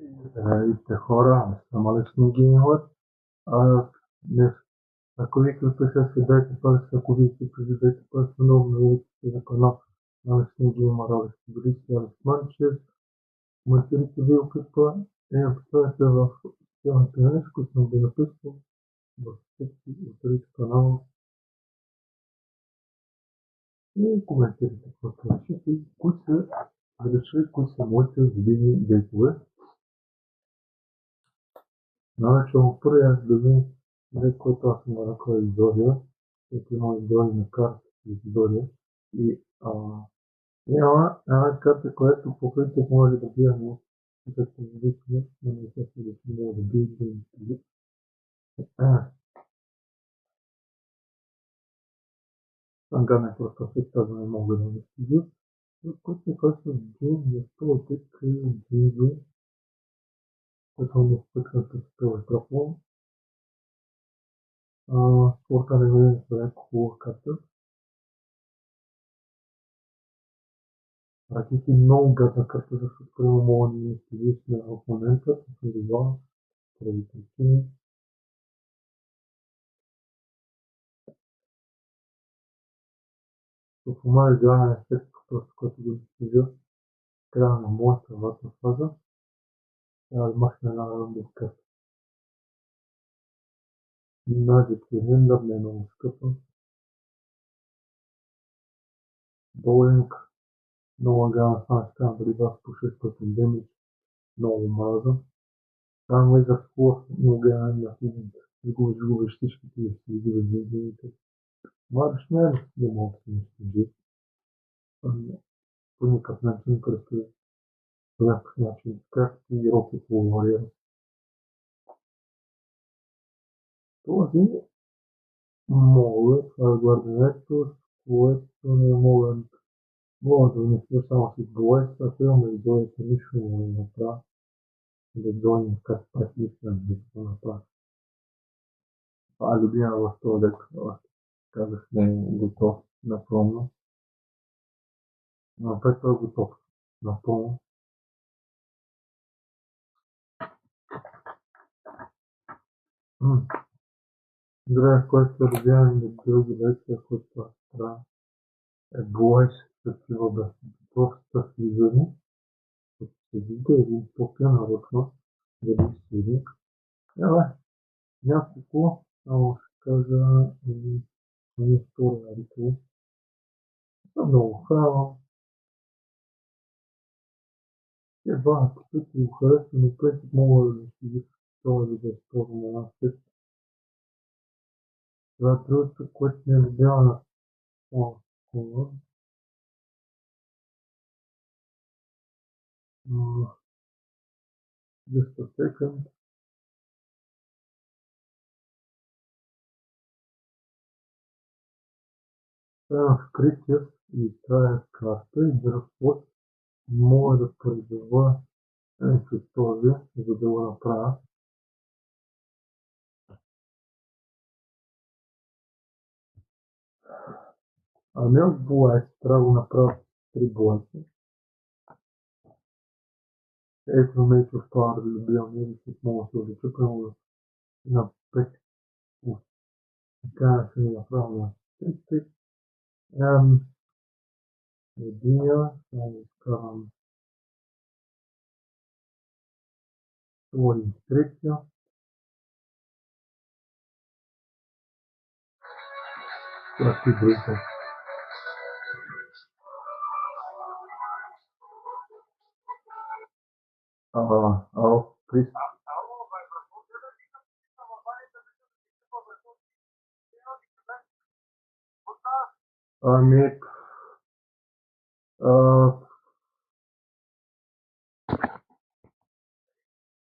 Здравейте хора, аз съм Алексин Геймър. Днес, ако ви се седайте пак, ако ви се призидете пак, много новите на канал Алексин Геймър, Алекс Борис и Алекс Манчев. Коментирайте видеоклипа и поставяйте в системата на нещо, което съм ви написал в секции от този канал и коментирайте каквото решите, кои са решили, кои са моите любими гейтове. Начало първия да видим който аз съм нарекал Изория, който има Изория на карта Изория. И има една карта, която по принцип може да бие, но като зависимо, но не се да си мога да бие да ми следи. Ангана просто фикта да не мога да ми следи. Който се казва Джин, защо тък Джинджи, който не спъкна като това трапо. Спорта не видим това е хубава карта. Практически много гадна карта, защото първо мога да не следиш на опонента, с това поради причини. В момента изгледаме ефект, просто който го достижа края на моята вратна фаза. Трябва да махна една рандом карта. Magic Remember не е много скъпа. Bowling, много грана фан, стана дали вас по 600 демидж, много мраза. Там Laser Force, много грана на филмите. Загубиш всичките и си изгубиш жизните. Маршмен не мога да се унищожи. По никакъв начин, като по някакъв начин, както и Рокет говоря. Този мога, това е гварденето, с което не мога да мисля само с двоеца, ако имаме двоеца, нищо не мога да направя. Да дойдем как пак искам да го направя. Това е любима в този дек, казах не е готов напълно. Но пак той е готов напълно. Добре, който разбирам до други лекция, които трябва е двоеца, такива да доста слизани. Се вижда един токен нарочно, дали сири. Няколко, ще кажа, не втора ритуал. Много хавам. Едва, които го харесва, но принцип мога да си ги това да използвам една сет. Това е другото, което не е видяла на това. Just a second. Това е вкритие и това е карта и друг път мога да призова с този, за да го направя. Не от блайс, трябва да го направя 3 блайса. Ето Nature Power да добивам или с мога да се увелича, прямо на 5. Така да се ми направя на статистик. Единия, само да изкарам втори и третия. Това си другите. Крис. Ами,